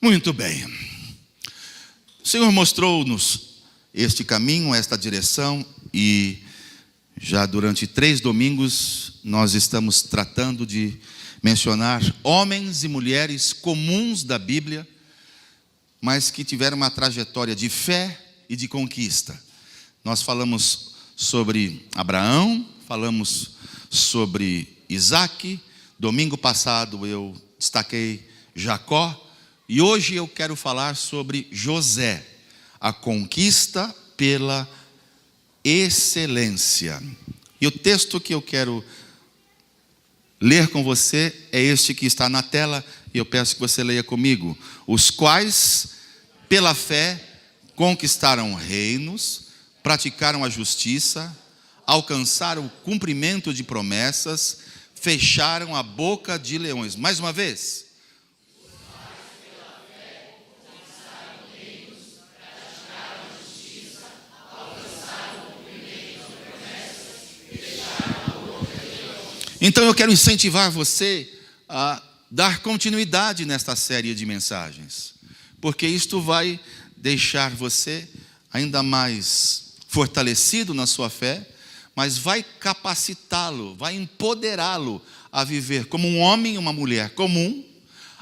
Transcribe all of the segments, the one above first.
Muito bem. O Senhor mostrou-nos este caminho, esta direção, e já durante 3 domingos nós estamos tratando de mencionar homens e mulheres comuns da Bíblia, mas que tiveram uma trajetória de fé e de conquista. Nós falamos sobre Abraão, falamos sobre Isaac. Domingo passado eu destaquei Jacó. E hoje eu quero falar sobre José, a conquista pela excelência. E o texto que eu quero ler com você é este que está na tela, e eu peço que você leia comigo. Os quais, pela fé, conquistaram reinos, praticaram a justiça, alcançaram o cumprimento de promessas, fecharam a boca de leões. Mais uma vez. Então eu quero incentivar você a dar continuidade nesta série de mensagens, porque isto vai deixar você ainda mais fortalecido na sua fé, mas vai capacitá-lo, vai empoderá-lo a viver como um homem e uma mulher comum,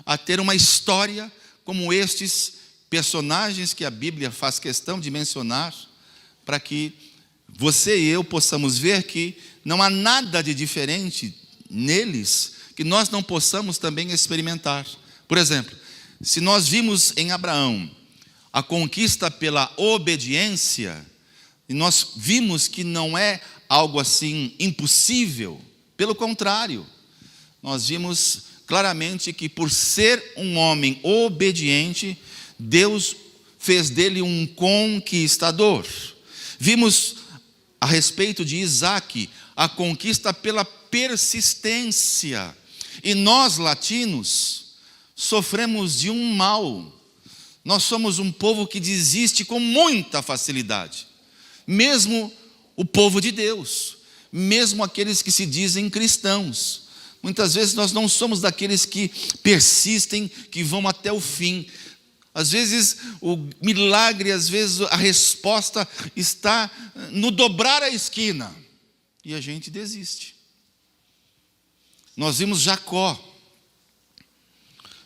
a ter uma história como estes personagens que a Bíblia faz questão de mencionar, para que você e eu possamos ver que não há nada de diferente neles que nós não possamos também experimentar. Por exemplo, se nós vimos em Abraão a conquista pela obediência, e nós vimos que não é algo assim impossível, pelo contrário, nós vimos claramente que por ser um homem obediente, Deus fez dele um conquistador. Vimos a respeito de Isaac, a conquista pela persistência. E nós, latinos, sofremos de um mal. Nós somos um povo que desiste com muita facilidade. Mesmo o povo de Deus, mesmo aqueles que se dizem cristãos. Muitas vezes nós não somos daqueles que persistem, que vão até o fim. Às vezes o milagre, às vezes a resposta está no dobrar a esquina. E a gente desiste. Nós vimos Jacó.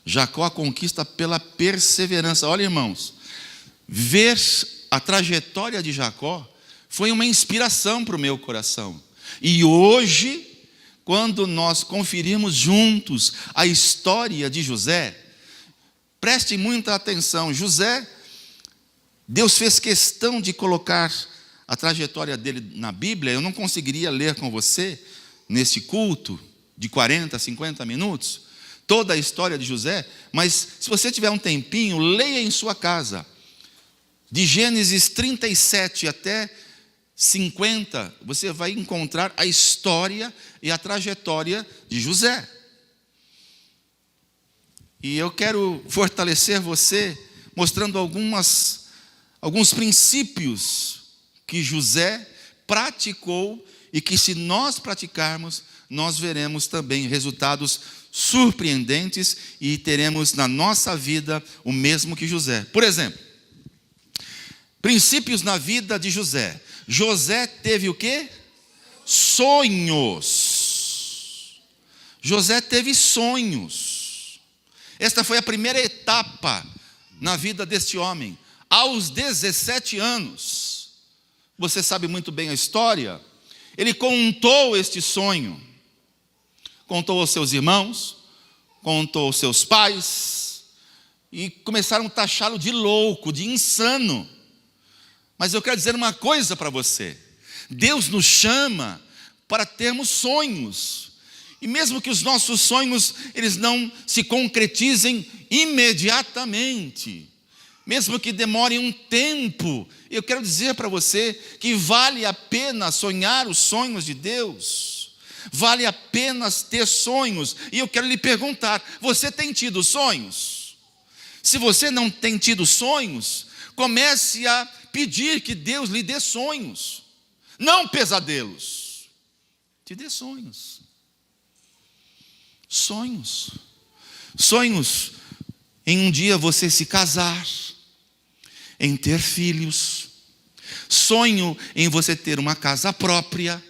Jacó a conquista pela perseverança. Olha, irmãos, ver a trajetória de Jacó foi uma inspiração para o meu coração. E hoje, quando nós conferirmos juntos a história de José, preste muita atenção. José, Deus fez questão de colocar a trajetória dele na Bíblia. Eu não conseguiria ler com você, nesse culto de 40, 50 minutos, toda a história de José, mas se você tiver um tempinho, leia em sua casa, de Gênesis 37 até 50, você vai encontrar a história e a trajetória de José. E eu quero fortalecer você, mostrando alguns princípios que José praticou e que, se nós praticarmos, nós veremos também resultados surpreendentes e teremos na nossa vida o mesmo que José. Por exemplo, princípios na vida de José. José teve o quê? Sonhos. José teve sonhos. Esta foi a primeira etapa na vida deste homem. Aos 17 anos, você sabe muito bem a história, ele contou este sonho. Contou aos seus irmãos, contou aos seus pais, e começaram a taxá-lo de louco, de insano. Mas eu quero dizer uma coisa para você: Deus nos chama para termos sonhos, e mesmo que os nossos sonhos eles não se concretizem imediatamente, mesmo que demorem um tempo, eu quero dizer para você que vale a pena sonhar os sonhos de Deus. Vale a pena ter sonhos. E eu quero lhe perguntar: você tem tido sonhos? Se você não tem tido sonhos, comece a pedir que Deus lhe dê sonhos, não pesadelos. Te dê sonhos. Sonhos em um dia você se casar, em ter filhos, sonho em você ter uma casa própria,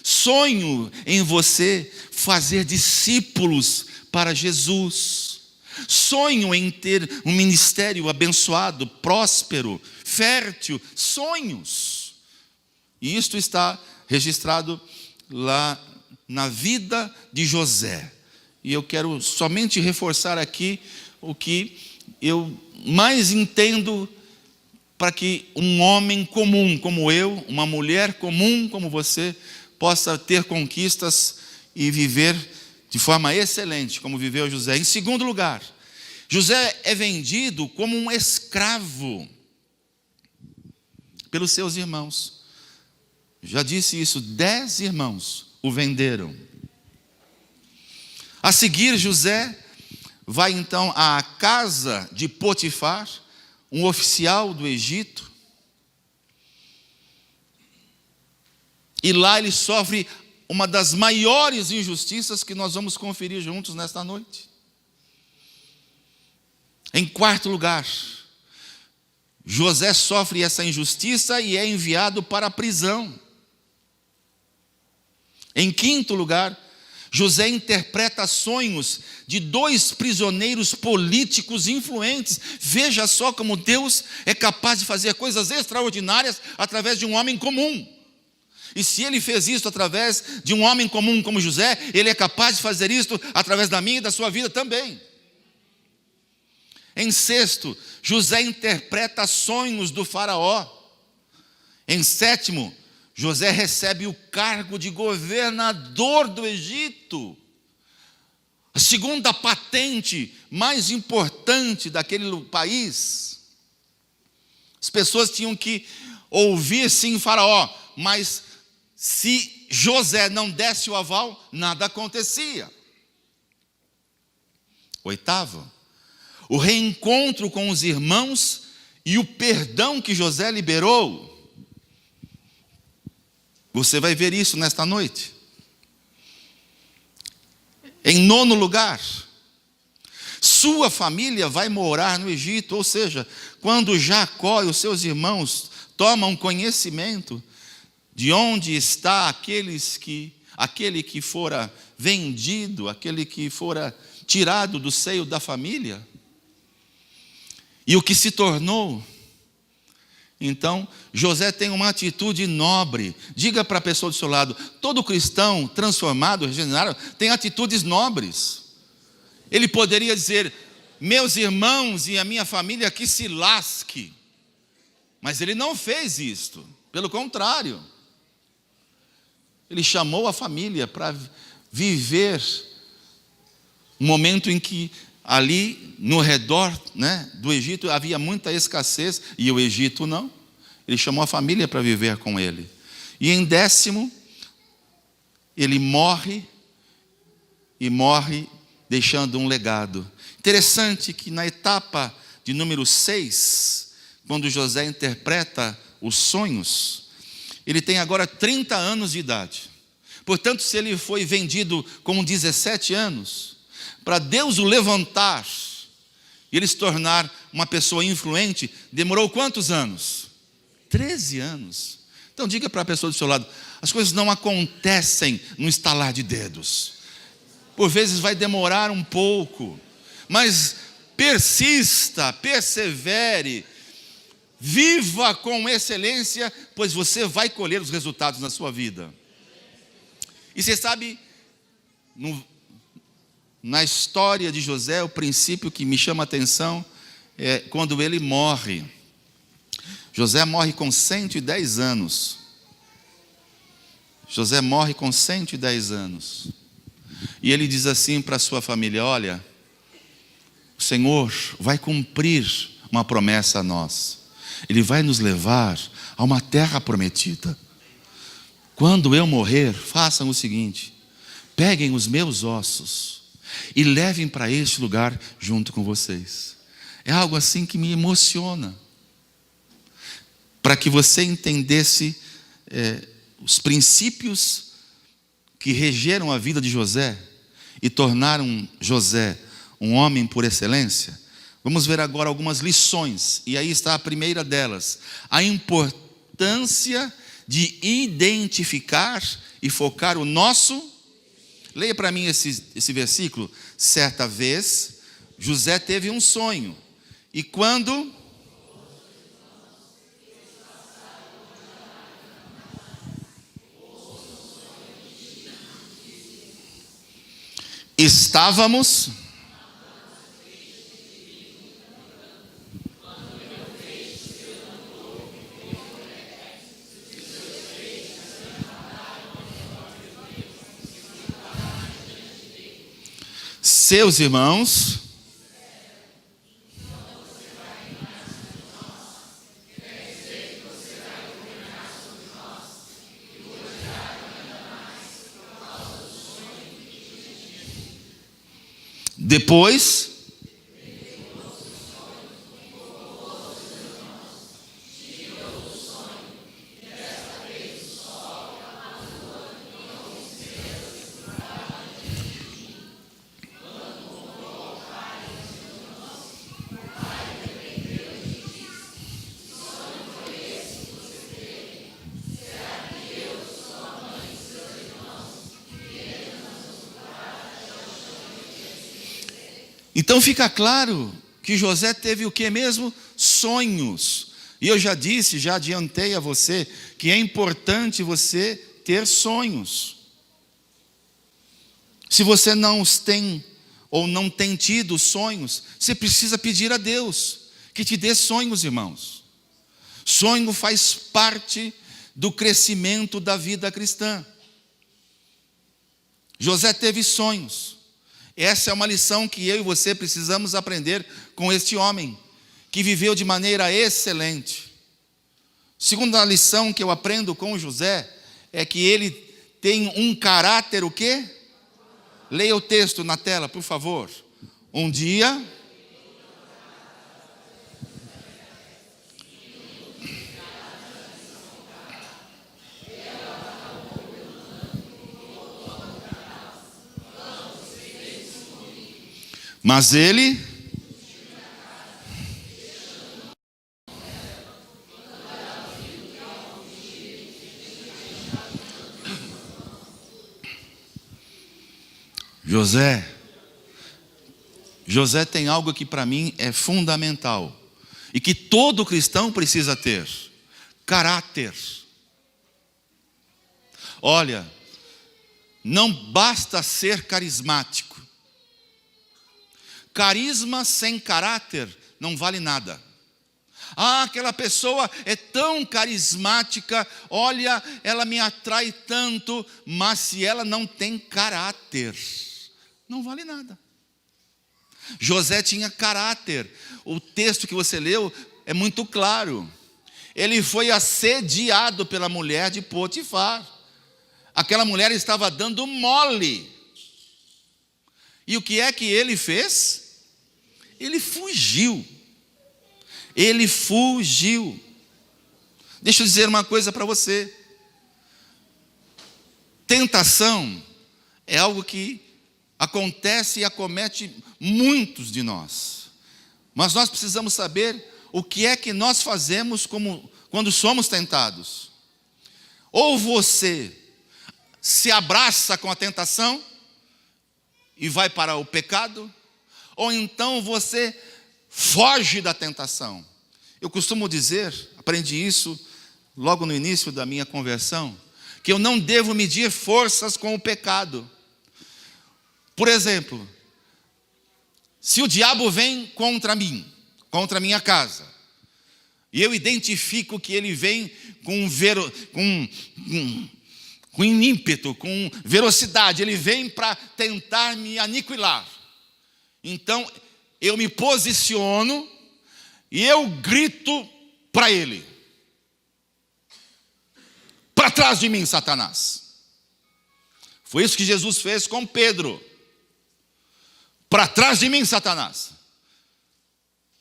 sonho em você fazer discípulos para Jesus, sonho em ter um ministério abençoado, próspero, fértil, sonhos. E isto está registrado lá na vida de José. E eu quero somente reforçar aqui o que eu mais entendo para que um homem comum como eu, uma mulher comum como você, possa ter conquistas e viver de forma excelente, como viveu José. Em segundo lugar, José é vendido como um escravo pelos seus irmãos. Já disse isso, 10 irmãos o venderam. A seguir, José vai então à casa de Potifar, um oficial do Egito, e lá ele sofre uma das maiores injustiças que nós vamos conferir juntos nesta noite. Em quarto lugar, José sofre essa injustiça e é enviado para a prisão. Em quinto lugar, José interpreta sonhos de 2 prisioneiros políticos influentes. Veja só como Deus é capaz de fazer coisas extraordinárias através de um homem comum. E se ele fez isso através de um homem comum como José, ele é capaz de fazer isso através da minha e da sua vida também. Em sexto, José interpreta sonhos do faraó. Em sétimo, José recebe o cargo de governador do Egito. A segunda patente mais importante daquele país. As pessoas tinham que ouvir sim faraó, mas se José não desse o aval, nada acontecia. Oitavo, o reencontro com os irmãos e o perdão que José liberou. Você vai ver isso nesta noite. Em nono lugar, sua família vai morar no Egito, ou seja, quando Jacó e os seus irmãos tomam conhecimento de onde está aquele que fora vendido, aquele que fora tirado do seio da família, e o que se tornou. Então, José tem uma atitude nobre. Diga para a pessoa do seu lado, todo cristão transformado, regenerado, tem atitudes nobres. Ele poderia dizer, meus irmãos e a minha família que se lasque. Mas ele não fez isto, pelo contrário. Ele chamou a família para viver um momento em que ali no redor, do Egito havia muita escassez e o Egito não. Ele chamou a família para viver com ele. E em décimo, ele morre deixando um legado. Interessante que na etapa de número 6, quando José interpreta os sonhos, ele tem agora 30 anos de idade. Portanto, se ele foi vendido com 17 anos, para Deus o levantar e ele se tornar uma pessoa influente, demorou quantos anos? 13 anos. Então diga para a pessoa do seu lado, as coisas não acontecem no estalar de dedos. Por vezes vai demorar um pouco, mas persista, persevere, viva com excelência, pois você vai colher os resultados na sua vida. E você sabe, na história de José, o princípio que me chama a atenção é quando ele morre. José morre com 110 anos. José morre com 110 anos. E ele diz assim para a sua família, olha, o Senhor vai cumprir uma promessa a nós. Ele vai nos levar a uma terra prometida. Quando eu morrer, façam o seguinte, peguem os meus ossos e levem para este lugar junto com vocês. É algo assim que me emociona. Para que você entendesse os princípios que regeram a vida de José e tornaram José um homem por excelência, Vamos ver agora algumas lições, e aí está a primeira delas: a importância de identificar e focar o nosso. Leia para mim esse versículo. Certa vez, José teve um sonho, e quando estávamos seus irmãos depois então fica claro que José teve o que mesmo? Sonhos. E eu já disse, já adiantei a você, que é importante você ter sonhos. Se você não os tem, ou não tem tido sonhos, você precisa pedir a Deus que te dê sonhos, irmãos. Sonho faz parte do crescimento da vida cristã. José teve sonhos. Essa é uma lição que eu e você precisamos aprender com este homem, que viveu de maneira excelente. Segunda lição que eu aprendo com José, é que ele tem um caráter o quê? Leia o texto na tela, por favor. Um dia... Mas ele... José tem algo que para mim é fundamental, e que todo cristão precisa ter: caráter. Olha, não basta ser carismático. Carisma sem caráter não vale nada. Ah, aquela pessoa é tão carismática, olha, ela me atrai tanto, mas se ela não tem caráter, não vale nada. José tinha caráter. O texto que você leu é muito claro. Ele foi assediado pela mulher de Potifar. Aquela mulher estava dando mole. E o que é que ele fez? Ele fugiu. Ele fugiu. Deixa eu dizer uma coisa para você. Tentação é algo que acontece e acomete muitos de nós. Mas nós precisamos saber o que é que nós fazemos quando somos tentados. Ou você se abraça com a tentação e vai para o pecado, ou então você foge da tentação. Eu costumo dizer, aprendi isso logo no início da minha conversão, que eu não devo medir forças com o pecado. Por exemplo, se o diabo vem contra mim, contra a minha casa, e eu identifico que ele vem com ímpeto, com velocidade, ele vem para tentar me aniquilar. Então, eu me posiciono e eu grito para ele: para trás de mim, Satanás. Foi isso que Jesus fez com Pedro. Para trás de mim, Satanás.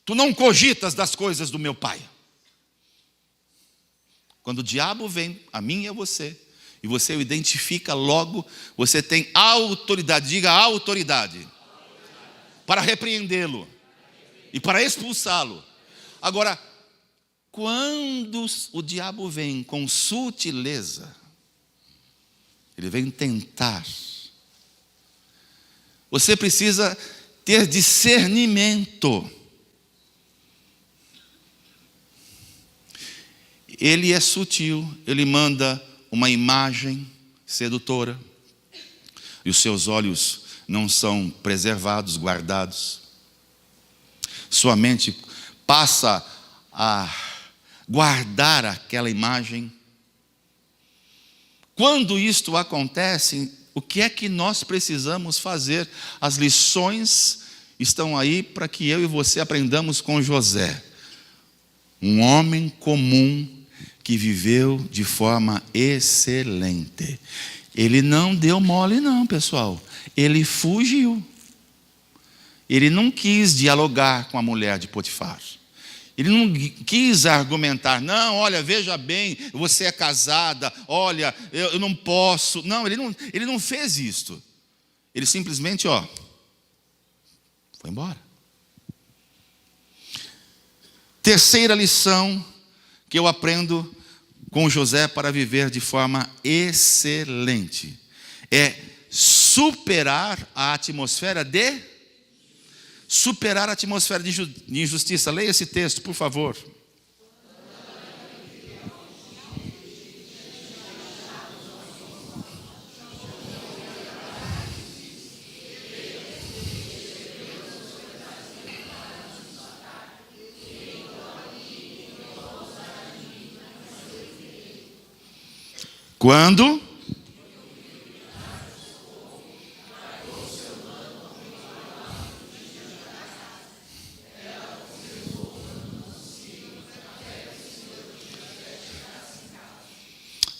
Tu não cogitas das coisas do meu Pai. Quando o diabo vem a mim e a você, e você o identifica logo, você tem autoridade, diga autoridade, para repreendê-lo e para expulsá-lo. Agora, quando o diabo vem com sutileza, ele vem tentar. Você precisa ter discernimento. Ele é sutil, ele manda uma imagem sedutora, e os seus olhos não são preservados, guardados. Sua mente passa a guardar aquela imagem. Quando isto acontece, o que é que nós precisamos fazer? As lições estão aí para que eu e você aprendamos com José, um homem comum que viveu de forma excelente. Ele não deu mole não, pessoal. Ele fugiu. Ele não quis dialogar com a mulher de Potifar. Ele não quis argumentar, não, olha, veja bem, você é casada, olha, eu não posso. Não, ele não fez isto. Ele simplesmente, foi embora. Terceira lição que eu aprendo com José para viver de forma excelente é superar a atmosfera de injustiça. Leia esse texto, por favor. Quando?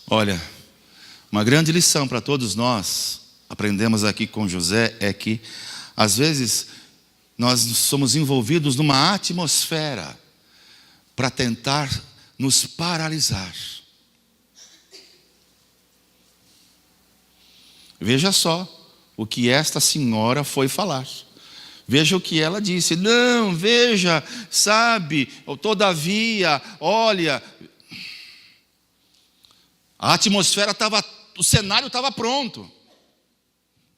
Olha, uma grande lição para todos nós, aprendemos aqui com José, é que às vezes nós somos envolvidos numa atmosfera para tentar nos paralisar. Veja só o que esta senhora foi falar. Veja o que ela disse. Não, veja, sabe, todavia, olha, a atmosfera estava, o cenário estava pronto.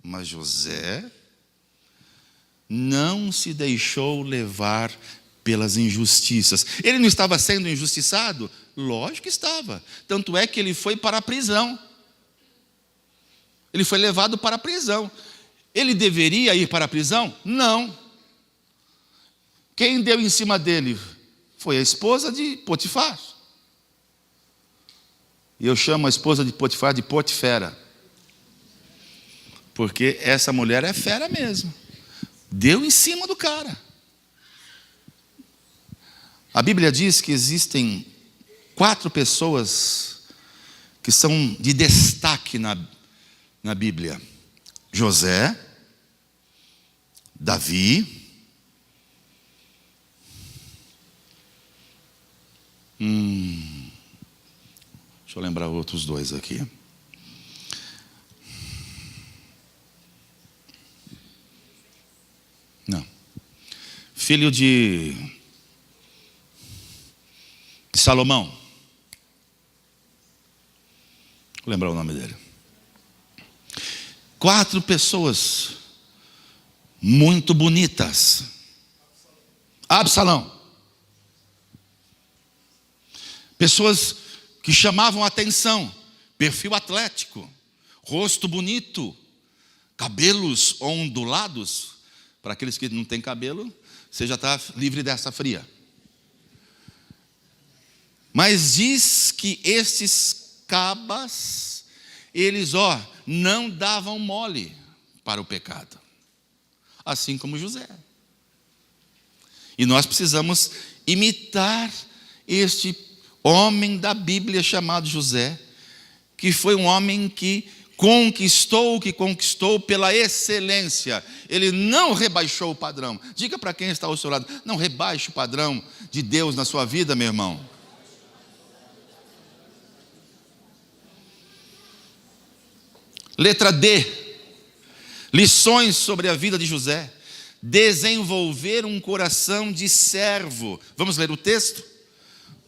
Mas José não se deixou levar pelas injustiças. Ele não estava sendo injustiçado? Lógico que estava. Tanto é que ele foi para a prisão. Ele foi levado para a prisão. Ele deveria ir para a prisão? Não. Quem deu em cima dele foi a esposa de Potifar. E eu chamo a esposa de Potifar de Potifera. Porque essa mulher é fera mesmo. Deu em cima do cara. A Bíblia diz que existem 4 pessoas que são de destaque na Bíblia: José, Davi, deixa eu lembrar outros 2 aqui. Não. Filho de Salomão. Vou lembrar o nome dele. 4 pessoas muito bonitas. Absalão. Pessoas que chamavam a atenção. Perfil atlético, rosto bonito, cabelos ondulados. Para aqueles que não têm cabelo, você já está livre dessa fria. Mas diz que estes cabas, eles, não davam mole para o pecado. Assim como José. E nós precisamos imitar este homem da Bíblia chamado José, que foi um homem que conquistou o que conquistou pela excelência. Ele não rebaixou o padrão. Diga para quem está ao seu lado: não rebaixe o padrão de Deus na sua vida, meu irmão. Letra D. Lições sobre a vida de José. desenvolver um coração de servo. Vamos ler o texto?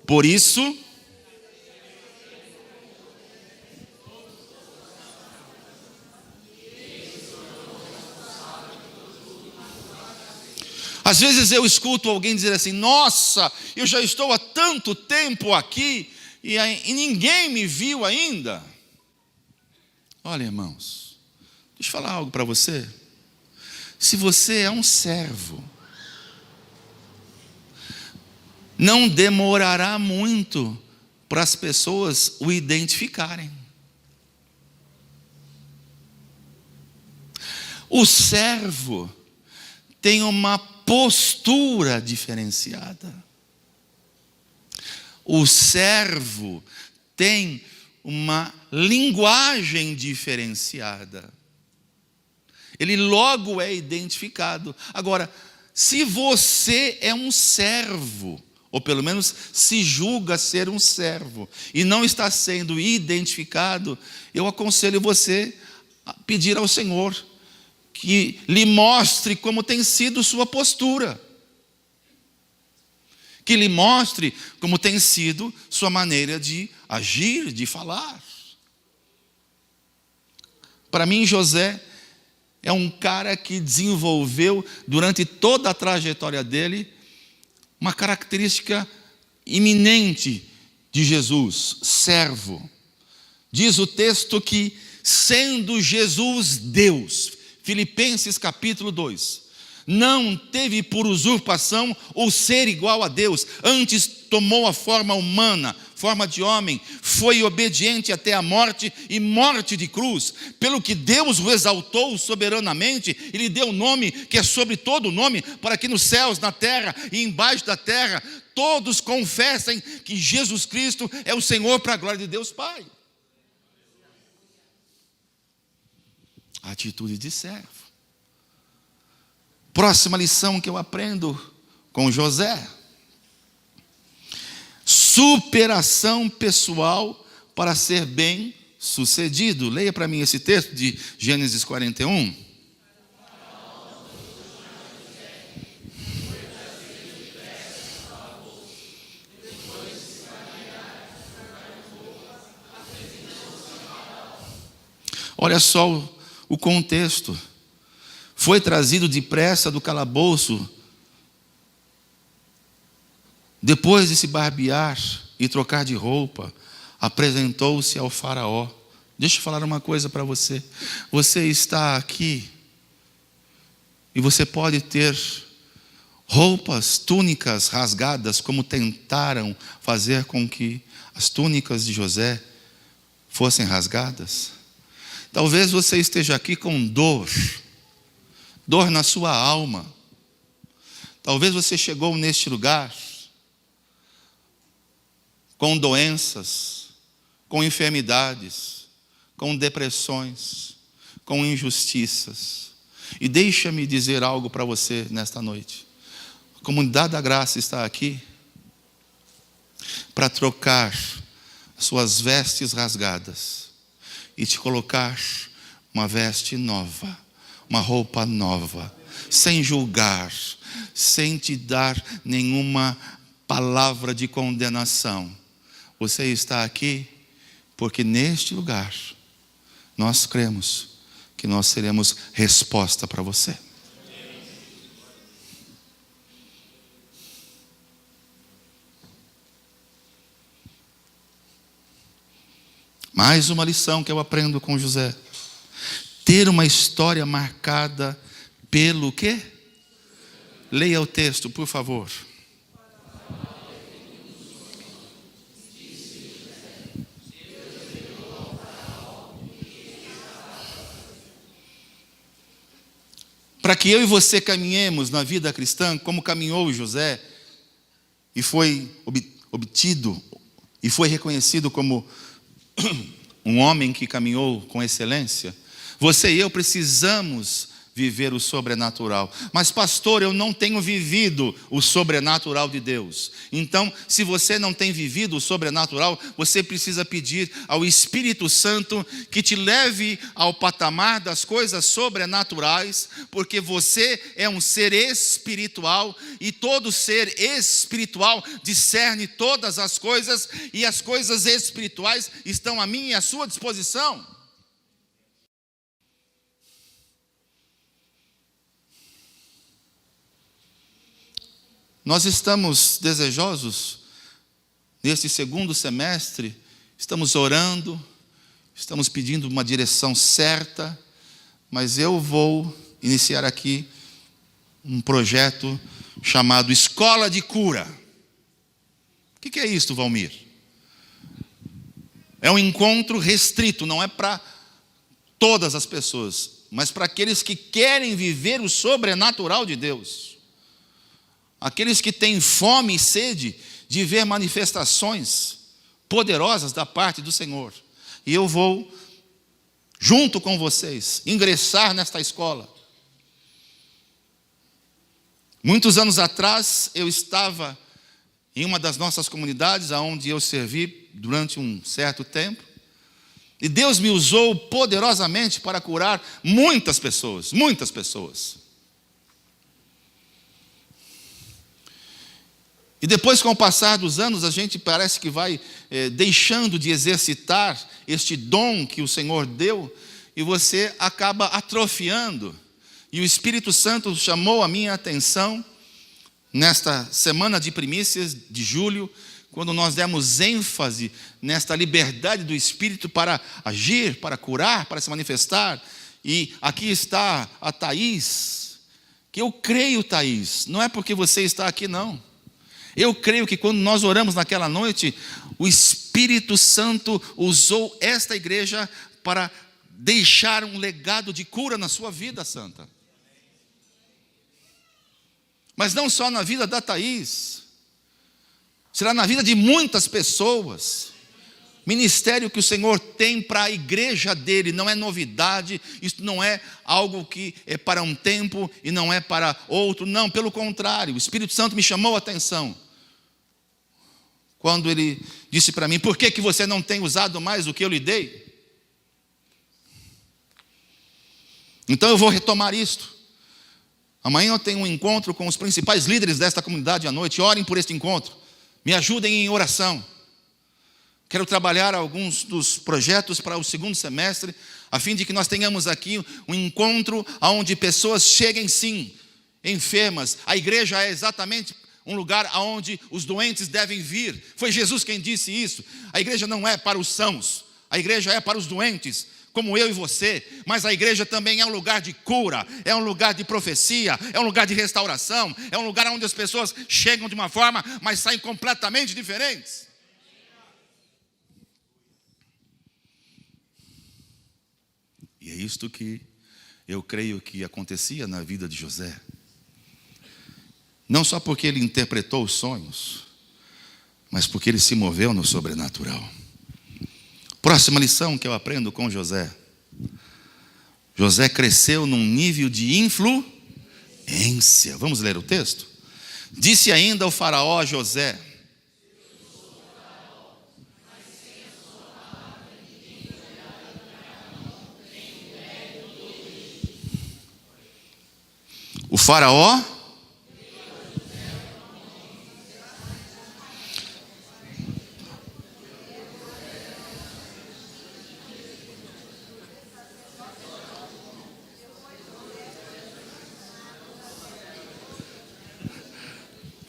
Por isso, às vezes eu escuto alguém dizer assim: nossa, eu já estou há tanto tempo aqui e ninguém me viu ainda. Olha, irmãos, deixa eu falar algo para você. Se você é um servo, não demorará muito para as pessoas o identificarem. O servo tem uma postura diferenciada. O servo tem uma linguagem diferenciada. Ele logo é identificado. Agora, se você é um servo, ou pelo menos se julga ser um servo, e não está sendo identificado, eu aconselho você a pedir ao Senhor que lhe mostre como tem sido sua postura. Que lhe mostre como tem sido sua maneira de agir, de falar. Para mim, José é um cara que desenvolveu, durante toda a trajetória dele, uma característica iminente de Jesus: servo. Diz o texto que, sendo Jesus Deus, Filipenses capítulo 2, não teve por usurpação o ser igual a Deus, antes tomou a forma humana, forma de homem, foi obediente até a morte e morte de cruz, pelo que Deus o exaltou soberanamente e lhe deu o nome que é sobre todo nome, para que nos céus, na terra e embaixo da terra, todos confessem que Jesus Cristo é o Senhor, para a glória de Deus Pai. Atitude de servo. Próxima lição que eu aprendo com José: superação pessoal para ser bem sucedido. Leia para mim esse texto de Gênesis 41. Olha só o contexto. Foi trazido depressa do calabouço, depois de se barbear e trocar de roupa, apresentou-se ao faraó. Deixa eu falar uma coisa para você. Você está aqui e você pode ter roupas, túnicas rasgadas, como tentaram fazer com que as túnicas de José fossem rasgadas. Talvez você esteja aqui com dor na sua alma. Talvez você chegou neste lugar com doenças, com enfermidades, com depressões, com injustiças. E deixa-me dizer algo para você nesta noite. A comunidade da graça está aqui para trocar as suas vestes rasgadas e te colocar uma veste nova, uma roupa nova, sem julgar, sem te dar nenhuma palavra de condenação. Você está aqui porque neste lugar nós cremos que nós teremos resposta para você. Mais uma lição que eu aprendo com José: ter uma história marcada pelo quê? Leia o texto, por favor. Para que eu e você caminhemos na vida cristã como caminhou José, e foi obtido e foi reconhecido como um homem que caminhou com excelência, você e eu precisamos viver o sobrenatural. Mas pastor, eu não tenho vivido o sobrenatural de Deus. Então, se você não tem vivido o sobrenatural, você precisa pedir ao Espírito Santo que te leve ao patamar das coisas sobrenaturais, porque você é um ser espiritual e todo ser espiritual discerne todas as coisas, e as coisas espirituais estão à minha e à sua disposição. Nós estamos desejosos, neste segundo semestre, estamos orando, estamos pedindo uma direção certa, mas eu vou iniciar aqui um projeto chamado Escola de Cura. O que é isso, Valmir? É um encontro restrito, não é para todas as pessoas, mas para aqueles que querem viver o sobrenatural de Deus. Aqueles que têm fome e sede de ver manifestações poderosas da parte do Senhor. E eu vou, junto com vocês, ingressar nesta escola. Muitos anos atrás, eu estava em uma das nossas comunidades, onde eu servi durante um certo tempo. E Deus me usou poderosamente para curar muitas pessoas, muitas pessoas. E depois, com o passar dos anos, a gente parece que vai deixando de exercitar este dom que o Senhor deu, e você acaba atrofiando. E o Espírito Santo chamou a minha atenção nesta semana de primícias de julho, quando nós demos ênfase nesta liberdade do Espírito para agir, para curar, para se manifestar. E aqui está a Thaís, que eu creio, Thaís, não é porque você está aqui, não. Eu creio que quando nós oramos naquela noite, o Espírito Santo usou esta igreja para deixar um legado de cura na sua vida, santa. Mas não só na vida da Thaís, será na vida de muitas pessoas. Ministério que o Senhor tem para a igreja dele, não é novidade, isso não é algo que é para um tempo e não é para outro, não, pelo contrário, o Espírito Santo me chamou a atenção quando ele disse para mim: por que você não tem usado mais o que eu lhe dei? Então eu vou retomar isto. Amanhã eu tenho um encontro com os principais líderes desta comunidade à noite. Orem por este encontro, me ajudem em oração. Quero trabalhar alguns dos projetos para o segundo semestre, a fim de que nós tenhamos aqui um encontro onde pessoas cheguem sim, enfermas. A igreja é exatamente um lugar onde os doentes devem vir. Foi Jesus quem disse isso. A igreja não é para os sãos, a igreja é para os doentes, como eu e você. Mas a igreja também é um lugar de cura, é um lugar de profecia, é um lugar de restauração, é um lugar onde as pessoas chegam de uma forma, mas saem completamente diferentes. E é isto que eu creio que acontecia na vida de José. Não só porque ele interpretou os sonhos, mas porque ele se moveu no sobrenatural. Próxima lição que eu aprendo com José. José cresceu num nível de influência. Vamos ler o texto? Disse ainda o faraó a José: o faraó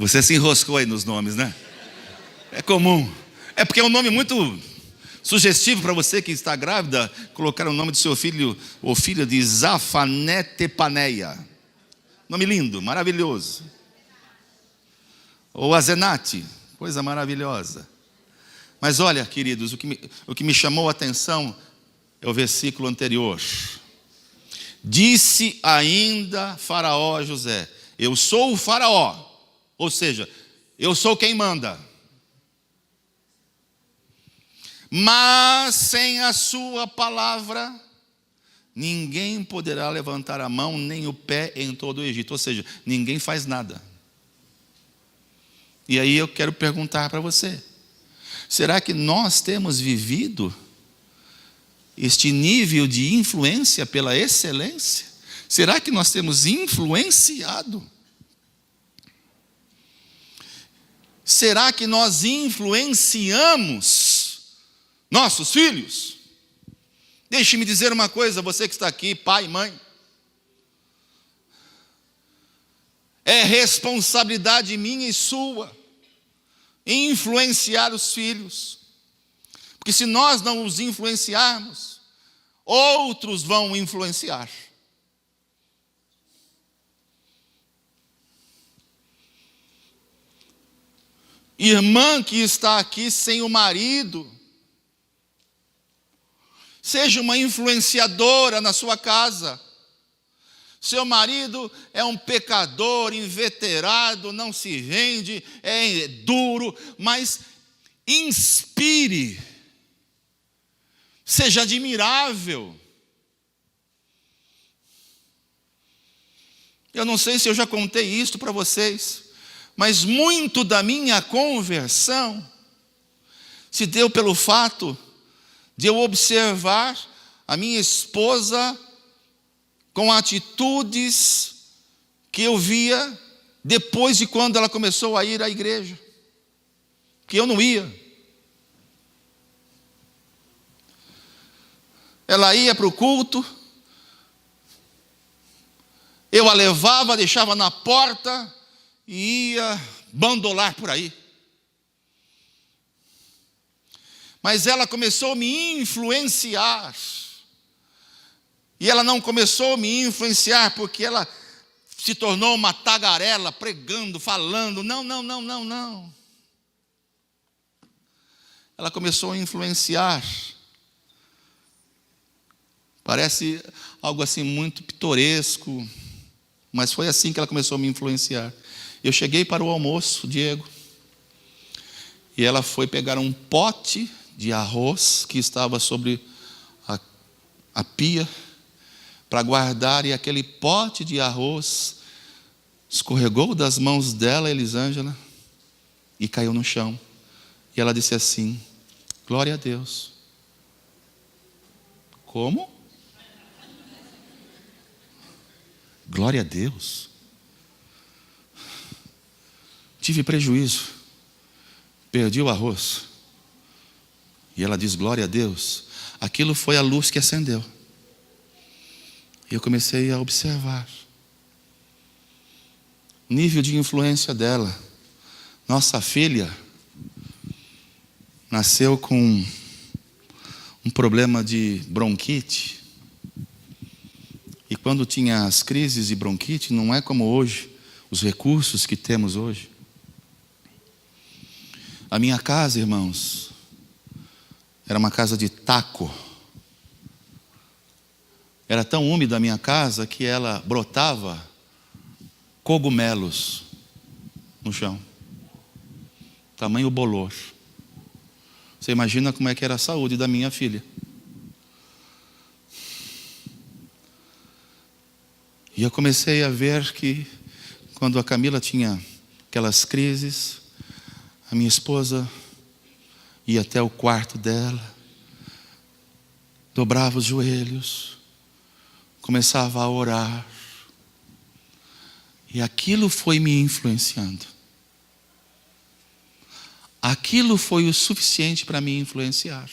Você se enroscou aí nos nomes, né? É comum. É porque é um nome muito sugestivo para você que está grávida, colocar o nome do seu filho ou filha de Zafanetepaneia. Nome lindo, maravilhoso. Ou Azenate, coisa maravilhosa. Mas olha, queridos, o que me chamou a atenção é o versículo anterior. Disse ainda Faraó a José: eu sou o Faraó. Ou seja, eu sou quem manda. Mas sem a sua palavra, ninguém poderá levantar a mão nem o pé em todo o Egito. Ou seja, ninguém faz nada. E aí eu quero perguntar para você: será que nós temos vivido este nível de influência pela excelência? Será que nós temos influenciado? Será que nós influenciamos nossos filhos? Deixe-me dizer uma coisa, você que está aqui, pai e mãe. É responsabilidade minha e sua influenciar os filhos. Porque se nós não os influenciarmos, outros vão influenciar. Irmã que está aqui sem o marido, seja uma influenciadora na sua casa. Seu marido é um pecador, inveterado, não se rende, é duro, mas inspire, seja admirável. Eu não sei se eu já contei isso para vocês, mas muito da minha conversão se deu pelo fato de eu observar a minha esposa com atitudes que eu via depois de quando ela começou a ir à igreja, que eu não ia. Ela ia para o culto, eu a levava, deixava na porta e ia bandolar por aí. Mas ela começou a me influenciar. E ela não começou a me influenciar porque ela se tornou uma tagarela, pregando, falando. Não. Ela começou a influenciar. Parece algo assim muito pitoresco, mas foi assim que ela começou a me influenciar. Eu cheguei para o almoço, Diego, e ela foi pegar um pote de arroz que estava sobre a pia para guardar, e aquele pote de arroz escorregou das mãos dela, Elisângela, e caiu no chão. E ela disse assim: glória a Deus. Como? Glória a Deus. Tive prejuízo, perdi o arroz. E ela diz: glória a Deus. Aquilo foi a luz que acendeu. E eu comecei a observar o nível de influência dela. Nossa filha nasceu com um problema de bronquite. E quando tinha as crises de bronquite, não é como hoje, os recursos que temos hoje. A minha casa, irmãos, era uma casa de taco. Era tão úmida a minha casa que ela brotava cogumelos no chão. Tamanho bolor. Você imagina como é que era a saúde da minha filha. E eu comecei a ver que quando a Camila tinha aquelas crises, a minha esposa ia até o quarto dela, dobrava os joelhos, começava a orar. E aquilo foi me influenciando. Aquilo foi o suficiente para me influenciar.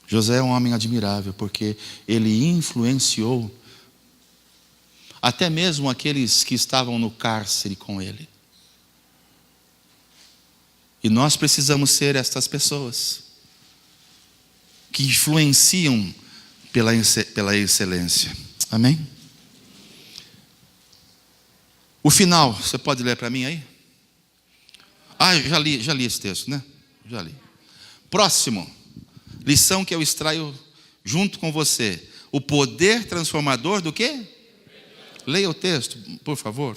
José é um homem admirável, porque ele influenciou até mesmo aqueles que estavam no cárcere com ele. E nós precisamos ser estas pessoas que influenciam pela excelência. Amém? O final, você pode ler para mim aí? Já li esse texto, né? Já li. Próximo, lição que eu extraio junto com você. O poder transformador do quê? Leia o texto, por favor.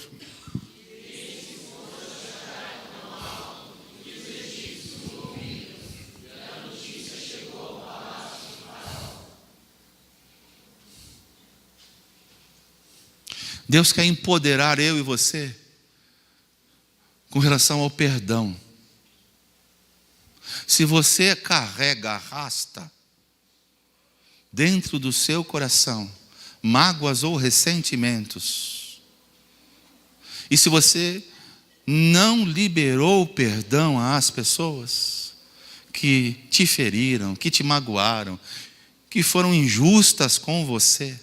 Deus quer empoderar eu e você com relação ao perdão. Se você carrega, arrasta dentro do seu coração mágoas ou ressentimentos, e se você não liberou perdão às pessoas que te feriram, que te magoaram, que foram injustas com você,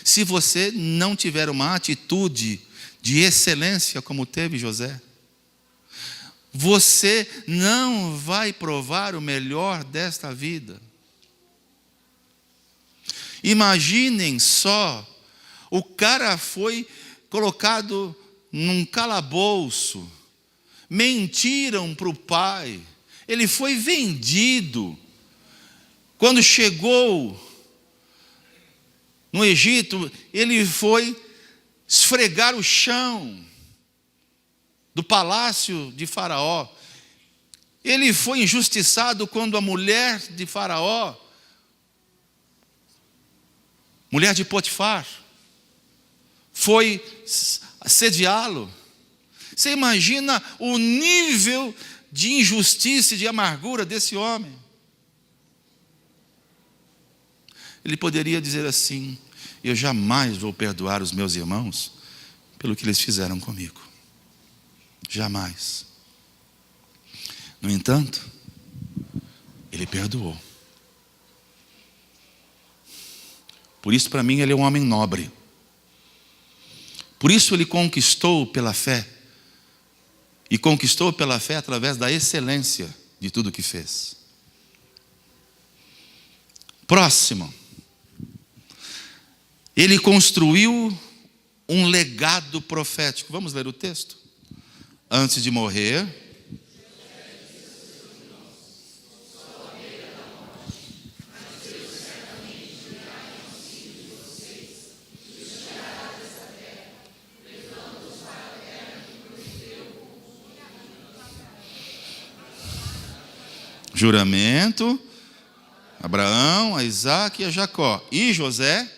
se você não tiver uma atitude de excelência como teve José, você não vai provar o melhor desta vida. Imaginem só, o cara foi colocado num calabouço, mentiram para o pai, ele foi vendido. Quando chegou no Egito, ele foi esfregar o chão do palácio de Faraó. Ele foi injustiçado quando a mulher de Faraó, mulher de Potifar, foi assediá-lo. Você imagina o nível de injustiça e de amargura desse homem? Ele poderia dizer assim: eu jamais vou perdoar os meus irmãos pelo que eles fizeram comigo. Jamais. No entanto, ele perdoou. Por isso, para mim, ele é um homem nobre. Por isso ele conquistou pela fé. E conquistou pela fé através da excelência de tudo que fez. Próximo. Ele construiu um legado profético. Vamos ler o texto? Antes de morrer, juramento, Abraão, a Isaac e a Jacó. E José?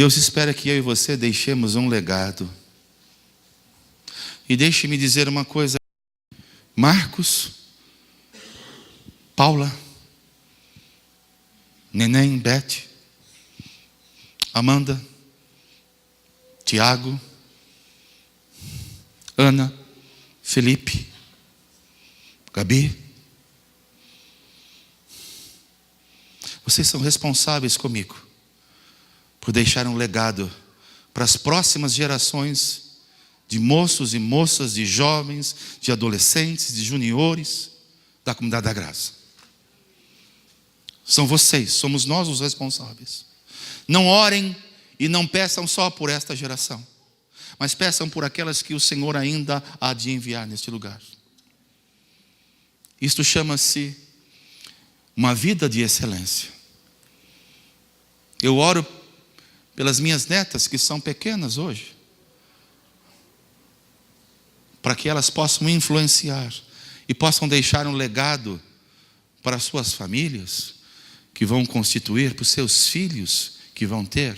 Deus espera que eu e você deixemos um legado. E deixe-me dizer uma coisa. Marcos, Paula, Neném, Beth, Amanda, Tiago, Ana, Felipe, Gabi. Vocês são responsáveis comigo por deixar um legado para as próximas gerações de moços e moças, de jovens, de adolescentes, de juniores da comunidade da graça. São vocês, somos nós os responsáveis. Não orem e não peçam só por esta geração, mas peçam por aquelas que o Senhor ainda há de enviar neste lugar. Isto chama-se uma vida de excelência. Eu oro pelas minhas netas, que são pequenas hoje, para que elas possam influenciar e possam deixar um legado para suas famílias, que vão constituir, para os seus filhos que vão ter.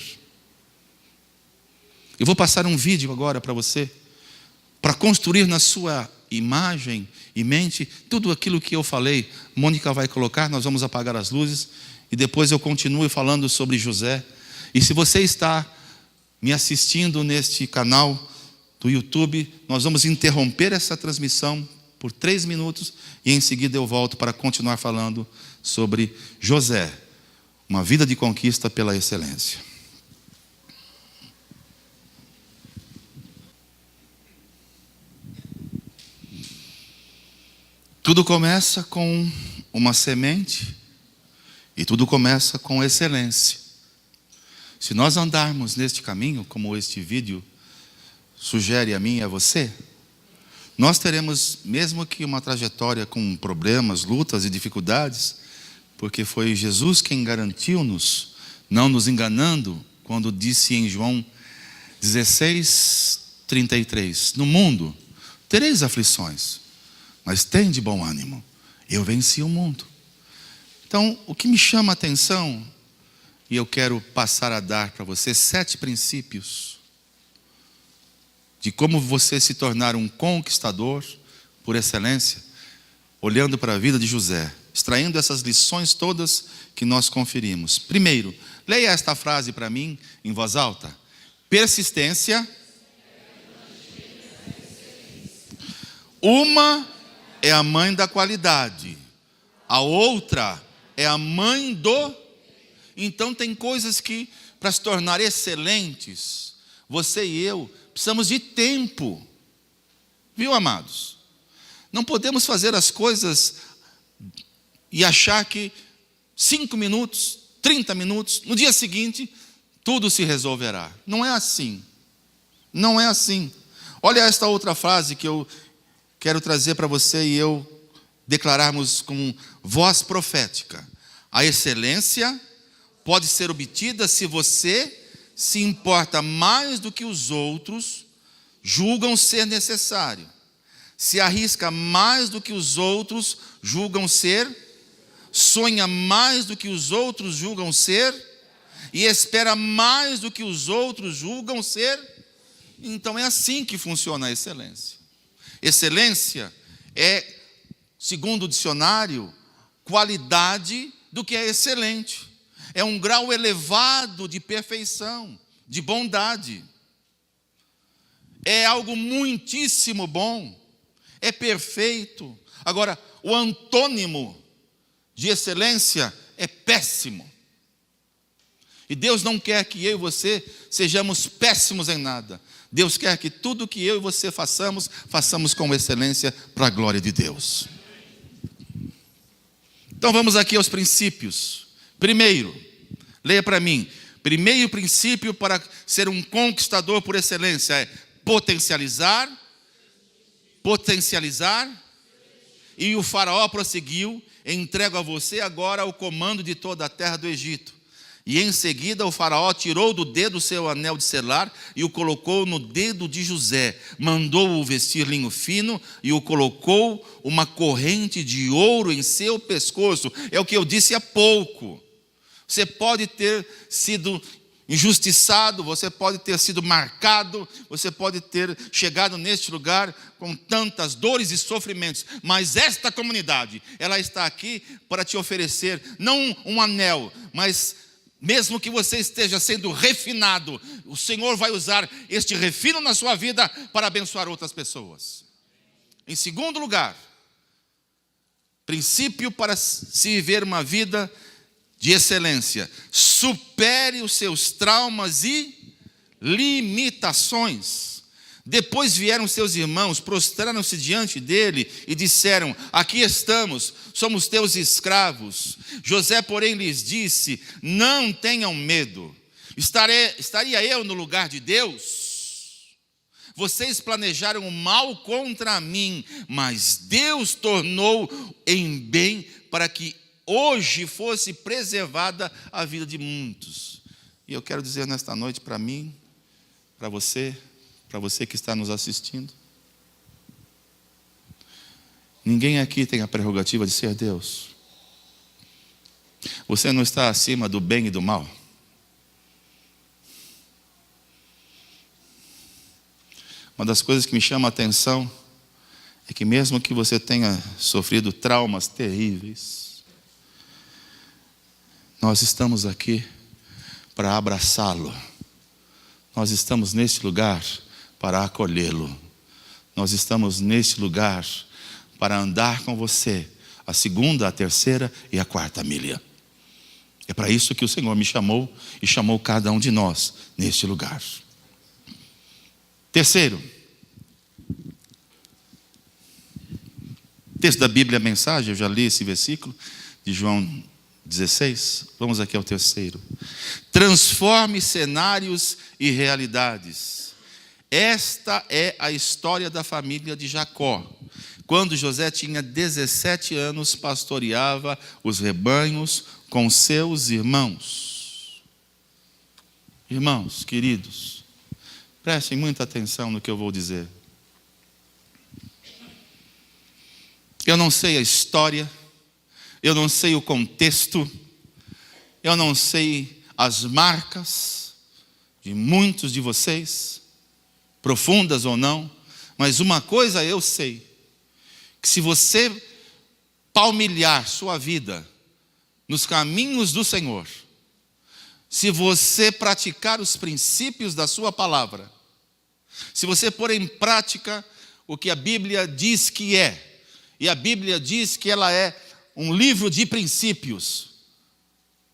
Eu vou passar um vídeo agora para você, para construir na sua imagem e mente tudo aquilo que eu falei. Mônica vai colocar, nós vamos apagar as luzes e depois eu continuo falando sobre José. E se você está me assistindo neste canal do YouTube, nós vamos interromper essa transmissão por 3 minutos e em seguida eu volto para continuar falando sobre José, uma vida de conquista pela excelência. Tudo começa com uma semente e tudo começa com excelência. Se nós andarmos neste caminho, como este vídeo sugere a mim e a você, Nós teremos, mesmo que uma trajetória com problemas, lutas e dificuldades, porque foi Jesus quem garantiu-nos, não nos enganando, quando disse em João 16:33, no mundo tereis aflições, mas tende bom ânimo, eu venci o mundo. Então, o que me chama a atenção, e eu quero passar a dar para você 7 princípios de como você se tornar um conquistador por excelência, olhando para a vida de José, extraindo essas lições todas que nós conferimos. Primeiro, leia esta frase para mim em voz alta: persistência. Uma é a mãe da qualidade, a outra é a mãe do... Então tem coisas que, para se tornar excelentes, você e eu precisamos de tempo. Viu, amados? Não podemos fazer as coisas e achar que 5 minutos, 30 minutos, no dia seguinte, tudo se resolverá. Não é assim. Não é assim. Olha esta outra frase que eu quero trazer para você e eu declararmos com voz profética. A excelência pode ser obtida se você se importa mais do que os outros julgam ser necessário, se arrisca mais do que os outros julgam ser, sonha mais do que os outros julgam ser e espera mais do que os outros julgam ser. Então é assim que funciona a excelência. Excelência é, segundo o dicionário, qualidade do que é excelente. É um grau elevado de perfeição, de bondade. É algo muitíssimo bom. É perfeito. Agora, o antônimo de excelência é péssimo. E Deus não quer que eu e você sejamos péssimos em nada. Deus quer que tudo que eu e você façamos, façamos com excelência para a glória de Deus. Então vamos aqui aos princípios. Primeiro, leia para mim. Primeiro princípio para ser um conquistador por excelência é potencializar. E o faraó prosseguiu: entrego a você agora o comando de toda a terra do Egito. E em seguida o faraó tirou do dedo o seu anel de selar e o colocou no dedo de José. Mandou-o vestir linho fino e o colocou uma corrente de ouro em seu pescoço. É o que eu disse há pouco. Você pode ter sido injustiçado, você pode ter sido marcado, você pode ter chegado neste lugar com tantas dores e sofrimentos, mas esta comunidade, ela está aqui para te oferecer não um anel, mas mesmo que você esteja sendo refinado, o Senhor vai usar este refino na sua vida para abençoar outras pessoas. Em segundo lugar, princípio para se viver uma vida de excelência: supere os seus traumas e limitações. Depois vieram seus irmãos, prostraram-se diante dele e disseram: aqui estamos, somos teus escravos. José, porém, lhes disse: não tenham medo. Estaria eu no lugar de Deus? Vocês planejaram o mal contra mim, mas Deus tornou em bem para que hoje fosse preservada a vida de muitos. E eu quero dizer nesta noite para mim, para você que está nos assistindo: ninguém aqui tem a prerrogativa de ser Deus. Você não está acima do bem e do mal. Uma das coisas que me chama a atenção é que mesmo que você tenha sofrido traumas terríveis, nós estamos aqui para abraçá-lo. Nós estamos neste lugar para acolhê-lo. Nós estamos neste lugar para andar com você a segunda, a terceira e a quarta milha. É para isso que o Senhor me chamou e chamou cada um de nós neste lugar. Terceiro, texto da Bíblia, a mensagem, eu já li esse versículo de João 16. Vamos aqui ao terceiro. Transforme cenários e realidades. Esta é a história da família de Jacó. Quando José tinha 17 anos, pastoreava os rebanhos com seus irmãos. Irmãos, queridos, prestem muita atenção no que eu vou dizer. Eu não sei a história, eu não sei o contexto, eu não sei as marcas de muitos de vocês, profundas ou não, mas uma coisa eu sei, que se você palmilhar sua vida nos caminhos do Senhor, se você praticar os princípios da sua palavra, se você pôr em prática o que a Bíblia diz que é, e a Bíblia diz que ela é um livro de princípios,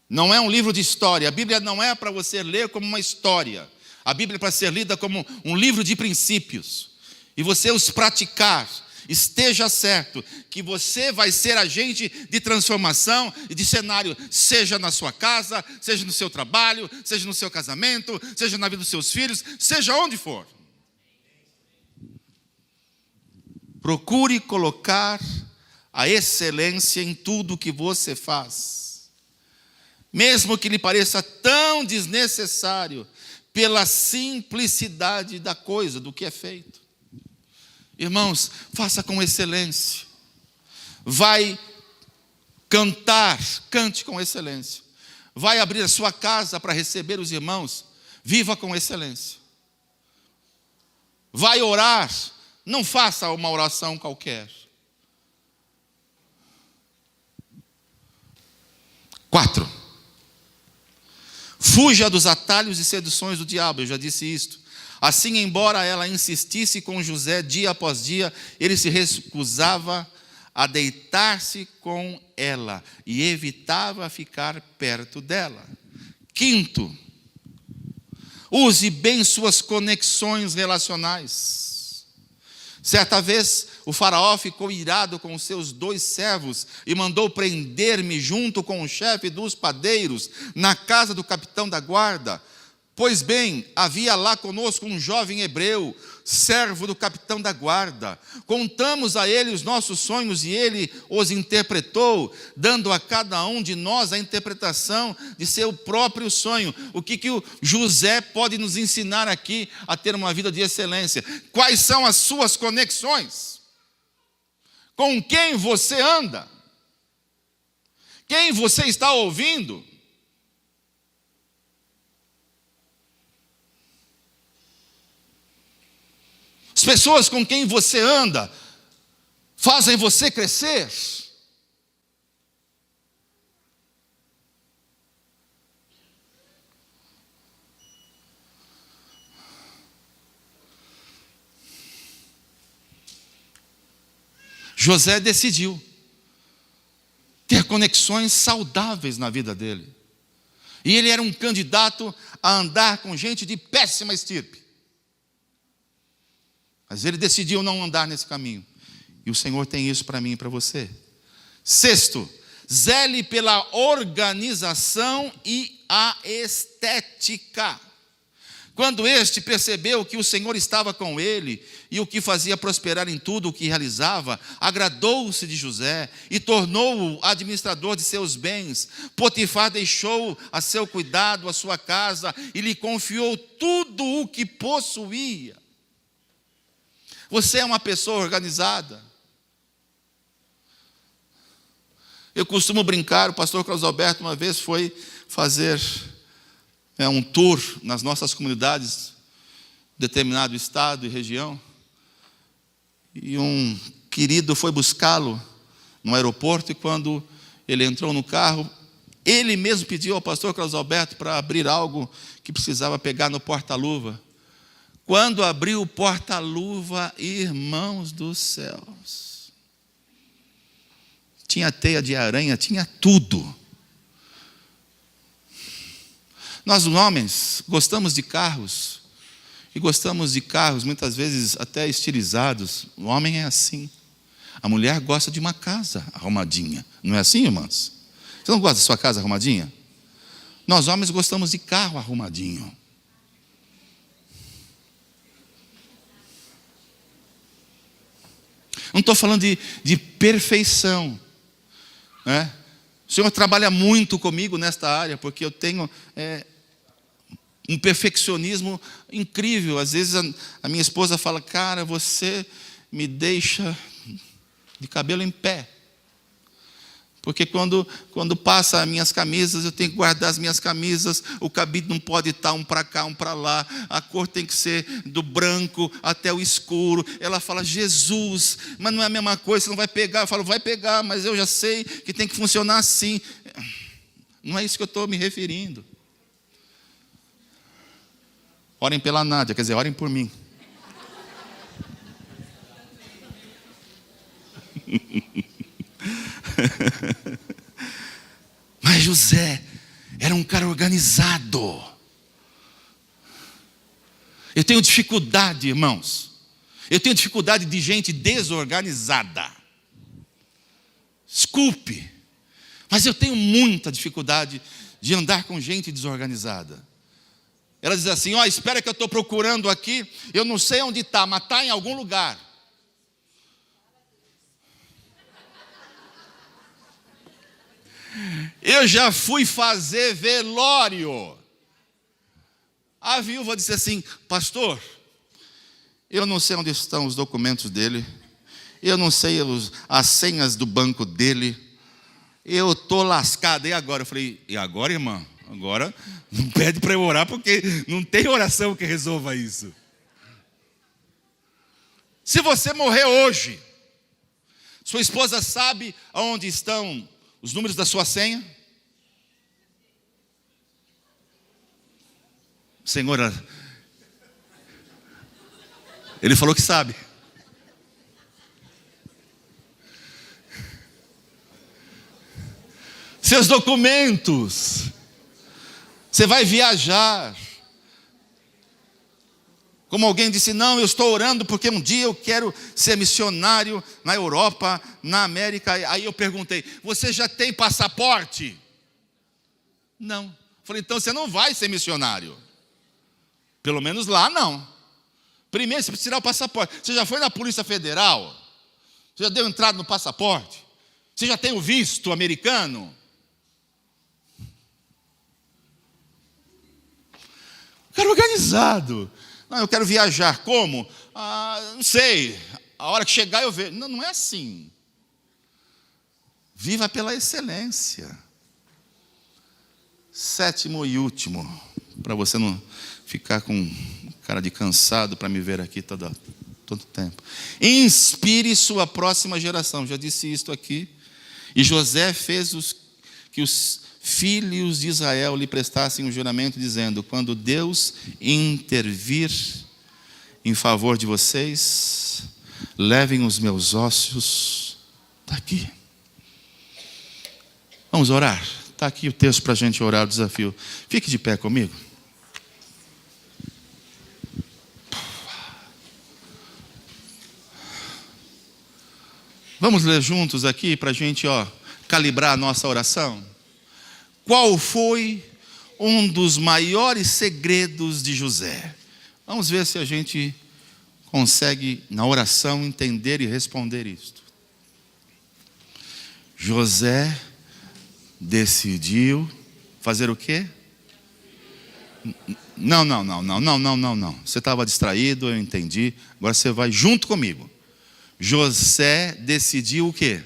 não é um livro de história. A Bíblia não é para você ler como uma história, a Bíblia é para ser lida como um livro de princípios, e você os praticar, esteja certo que você vai ser agente de transformação e de cenário, seja na sua casa, seja no seu trabalho, seja no seu casamento, seja na vida dos seus filhos, seja onde for. Procure colocar a excelência em tudo que você faz, mesmo que lhe pareça tão desnecessário, pela simplicidade da coisa, do que é feito. Irmãos, faça com excelência. Vai cantar, cante com excelência. Vai abrir a sua casa para receber os irmãos, viva com excelência. Vai orar, não faça uma oração qualquer. 4. Fuja dos atalhos e seduções do diabo, eu já disse isto. Assim, embora ela insistisse com José dia após dia, ele se recusava a deitar-se com ela e evitava ficar perto dela. 5. Use bem suas conexões relacionais. Certa vez, o faraó ficou irado com os seus 2 servos e mandou prender-me junto com o chefe dos padeiros na casa do capitão da guarda. Pois bem, havia lá conosco um jovem hebreu, servo do capitão da guarda. Contamos a ele os nossos sonhos e ele os interpretou, dando a cada um de nós a interpretação de seu próprio sonho. O que o José pode nos ensinar aqui a ter uma vida de excelência? Quais são as suas conexões? Com quem você anda? Quem você está ouvindo? As pessoas com quem você anda fazem você crescer. José decidiu ter conexões saudáveis na vida dele. E ele era um candidato a andar com gente de péssima estirpe. Mas ele decidiu não andar nesse caminho. E o Senhor tem isso para mim e para você. 6, zele pela organização e a estética. Quando este percebeu que o Senhor estava com ele e o que fazia prosperar em tudo o que realizava, agradou-se de José e tornou-o administrador de seus bens. Potifar deixou a seu cuidado a sua casa e lhe confiou tudo o que possuía. Você é uma pessoa organizada. Eu costumo brincar, o pastor Carlos Alberto uma vez foi fazer um tour nas nossas comunidades, determinado estado e região, e um querido foi buscá-lo no aeroporto, e quando ele entrou no carro, ele mesmo pediu ao pastor Carlos Alberto para abrir algo que precisava pegar no porta-luva. Quando abriu o porta-luva, irmãos dos céus, tinha teia de aranha, tinha tudo. Nós, homens, gostamos de carros, e gostamos de carros muitas vezes até estilizados. O homem é assim. A mulher gosta de uma casa arrumadinha. Não é assim, irmãos? Você não gosta da sua casa arrumadinha? Nós, homens, gostamos de carro arrumadinho. Não estou falando de perfeição, né? O Senhor trabalha muito comigo nesta área, porque eu tenho um perfeccionismo incrível. Às vezes a minha esposa fala: cara, você me deixa de cabelo em pé. Porque quando passa as minhas camisas, eu tenho que guardar as minhas camisas, o cabide não pode estar um para cá, um para lá, a cor tem que ser do branco até o escuro. Ela fala: Jesus, mas não é a mesma coisa, você não vai pegar. Eu falo: vai pegar, mas eu já sei que tem que funcionar assim. Não é isso que eu estou me referindo. Orem pela Nádia, quer dizer, orem por mim. Mas José era um cara organizado. Eu tenho dificuldade, irmãos. Eu tenho dificuldade de gente desorganizada. Desculpe, mas eu tenho muita dificuldade de andar com gente desorganizada. Ela diz assim: ó, espera que eu estou procurando aqui, eu não sei onde está, mas está em algum lugar. Eu já fui fazer velório. A viúva disse assim: pastor, eu não sei onde estão os documentos dele, eu não sei as senhas do banco dele, eu estou lascado. E agora? Eu falei: e agora, irmã? Agora não pede para eu orar, porque não tem oração que resolva isso. Se você morrer hoje, sua esposa sabe aonde estão os números da sua senha? Senhora, ele falou que sabe. Seus documentos. Você vai viajar. Como alguém disse: não, eu estou orando porque um dia eu quero ser missionário na Europa, na América. Aí eu perguntei: você já tem passaporte? Não. Falei: então você não vai ser missionário. Pelo menos lá não. Primeiro você precisa tirar o passaporte. Você já foi na Polícia Federal? Você já deu entrada no passaporte? Você já tem o visto americano? Cara organizado. Não, eu quero viajar. Como? Não sei. A hora que chegar eu vejo. Não, não é assim. Viva pela excelência. Sétimo e último, para você não ficar com cara de cansado para me ver aqui todo tempo. Inspire sua próxima geração. Já disse isto aqui. E José fez que os filhos de Israel lhe prestassem um juramento, dizendo: quando Deus intervir em favor de vocês, levem os meus ossos daqui. Vamos orar? Está aqui o texto para a gente orar, o desafio. Fique de pé comigo. Vamos ler juntos aqui para a gente calibrar a nossa oração. Qual foi um dos maiores segredos de José? Vamos ver se a gente consegue, na oração, entender e responder isto. José decidiu fazer o quê? Não. Você estava distraído, eu entendi. Agora você vai junto comigo. José decidiu o quê?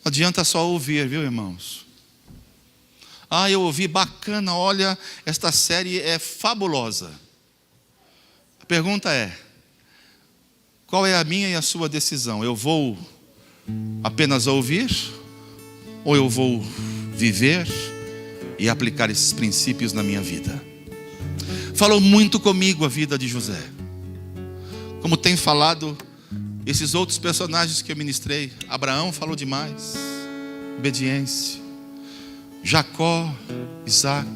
Não adianta só ouvir, viu, irmãos? Eu ouvi, bacana, olha, esta série é fabulosa. A pergunta é: qual é a minha e a sua decisão? Eu vou apenas ouvir? Ou eu vou viver e aplicar esses princípios na minha vida? Falou muito comigo a vida de José, como tem falado esses outros personagens que eu ministrei. Abraão falou demais, obediência. Jacó, Isaac,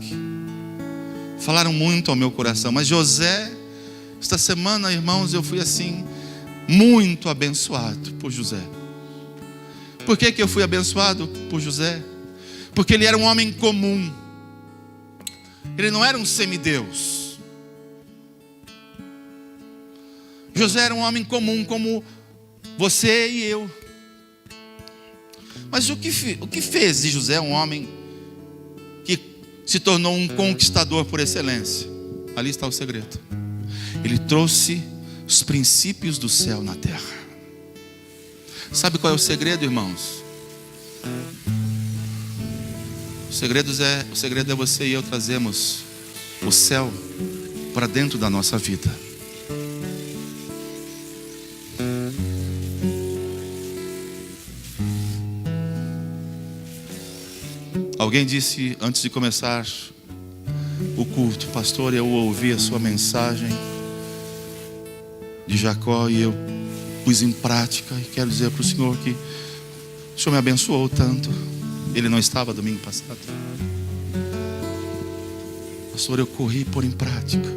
falaram muito ao meu coração. Mas José, esta semana, irmãos, eu fui assim, muito abençoado por José. Por que eu fui abençoado por José? Porque ele era um homem comum. Ele não era um semideus. José era um homem comum como você e eu. Mas o que fez de José um homem que se tornou um conquistador por excelência? Ali está o segredo. Ele trouxe os princípios do céu na terra. Sabe qual é o segredo, irmãos? O segredo é você e eu trazermos o céu para dentro da nossa vida. Alguém disse antes de começar o culto: pastor, eu ouvi a sua mensagem de Jacó e eu pus em prática, e quero dizer para o Senhor que o Senhor me abençoou tanto. Ele não estava domingo passado. Pastor, eu corri por em prática.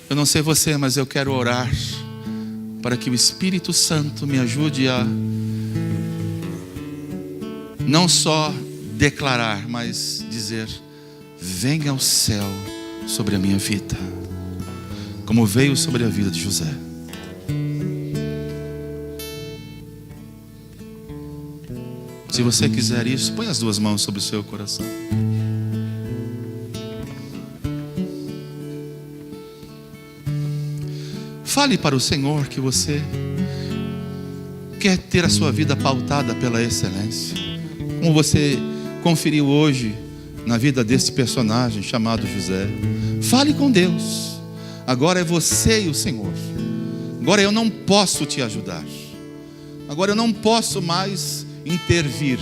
Eu não sei você, mas eu quero orar para que o Espírito Santo me ajude a não só declarar, mas dizer: venha o céu sobre a minha vida, como veio sobre a vida de José. Se você quiser isso, põe as duas mãos sobre o seu coração. Fale para o Senhor que você quer ter a sua vida pautada pela excelência, como você conferiu hoje na vida deste personagem chamado José. Fale com Deus. Agora é você e o Senhor. Agora eu não posso te ajudar. Agora eu não posso mais intervir.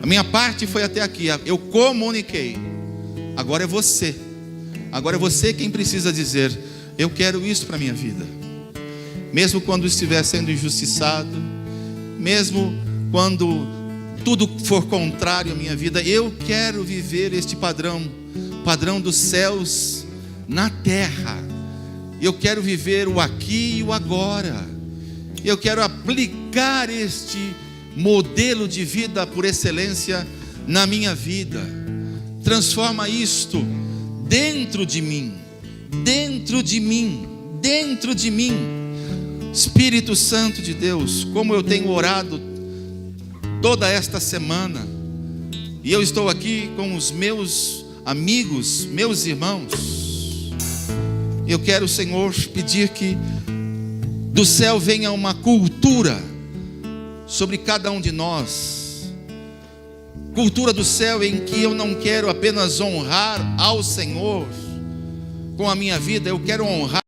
A minha parte foi até aqui. Eu comuniquei. Agora é você. Agora é você quem precisa dizer: eu quero isso para a minha vida. Mesmo quando estiver sendo injustiçado, mesmo quando tudo for contrário à minha vida, eu quero viver este padrão dos céus na terra. Eu quero viver o aqui e o agora. Eu quero aplicar este modelo de vida por excelência na minha vida. Transforma isto dentro de mim, dentro de mim, dentro de mim. Espírito Santo de Deus, como eu tenho orado toda esta semana, e eu estou aqui com os meus amigos, meus irmãos, eu quero, Senhor, pedir que do céu venha uma cultura sobre cada um de nós, cultura do céu em que eu não quero apenas honrar ao Senhor com a minha vida, eu quero honrar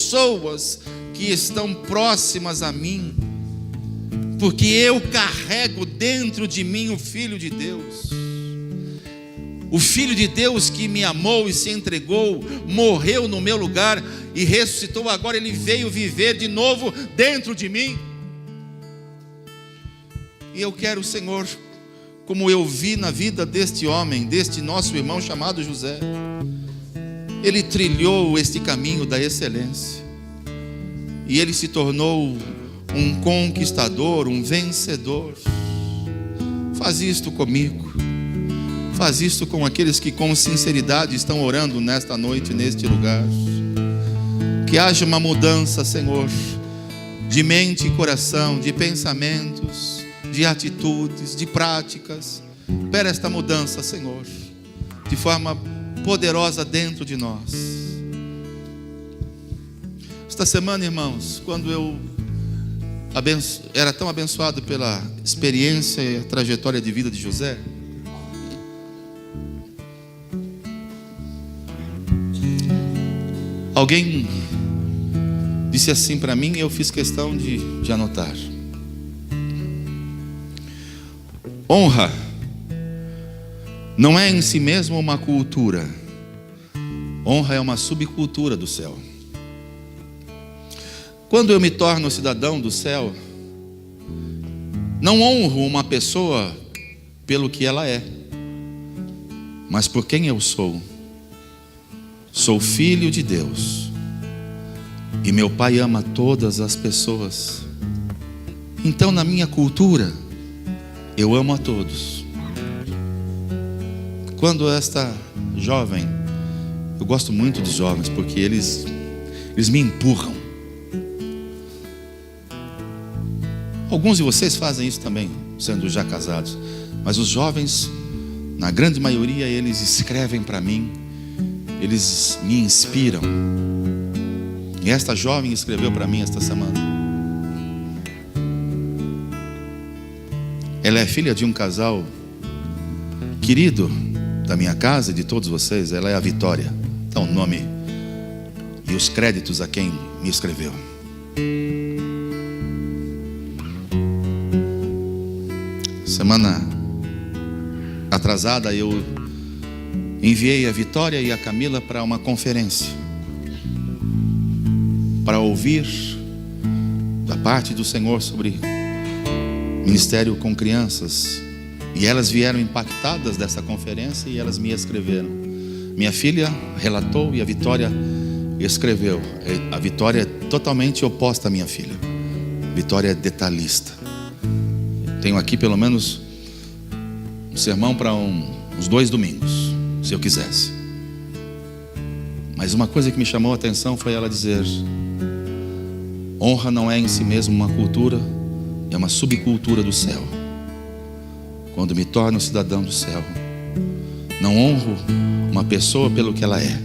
pessoas que estão próximas a mim, porque eu carrego dentro de mim o Filho de Deus. O Filho de Deus que me amou e se entregou, morreu no meu lugar e ressuscitou. Agora Ele veio viver de novo dentro de mim. E eu quero, Senhor, como eu vi na vida deste homem, deste nosso irmão chamado José, ele trilhou este caminho da excelência, e ele se tornou um conquistador, um vencedor. Faz isto comigo. Faz isto com aqueles que com sinceridade estão orando nesta noite, neste lugar. Que haja uma mudança, Senhor, de mente e coração, de pensamentos, de atitudes, de práticas. Opera esta mudança, Senhor, de forma poderosa dentro de nós. Esta semana, irmãos, quando eu era tão abençoado pela experiência e a trajetória de vida de José, alguém disse assim para mim, e eu fiz questão de anotar: honra não é em si mesmo uma cultura, honra é uma subcultura do céu. Quando eu me torno cidadão do céu, não honro uma pessoa pelo que ela é, mas por quem eu sou. Sou filho de Deus, e meu Pai ama todas as pessoas. Então, na minha cultura, eu amo a todos. Quando esta jovem, eu gosto muito dos jovens porque eles me empurram. Alguns de vocês fazem isso também, sendo já casados. Mas os jovens, na grande maioria, eles escrevem para mim, eles me inspiram. E esta jovem escreveu para mim esta semana. Ela é filha de um casal querido da minha casa e de todos vocês. Ela é a Vitória. Então, o nome e os créditos a quem me escreveu. Semana atrasada eu enviei a Vitória e a Camila para uma conferência, para ouvir da parte do Senhor sobre ministério com crianças. E elas vieram impactadas dessa conferência e elas me escreveram. Minha filha relatou e a Vitória escreveu. A Vitória é totalmente oposta à minha filha. A Vitória é detalhista. Tenho aqui pelo menos um sermão para uns 2 domingos, se eu quisesse. Mas uma coisa que me chamou a atenção foi ela dizer: honra não é em si mesmo uma cultura, é uma subcultura do céu. Quando me torno cidadão do céu, não honro uma pessoa pelo que ela é,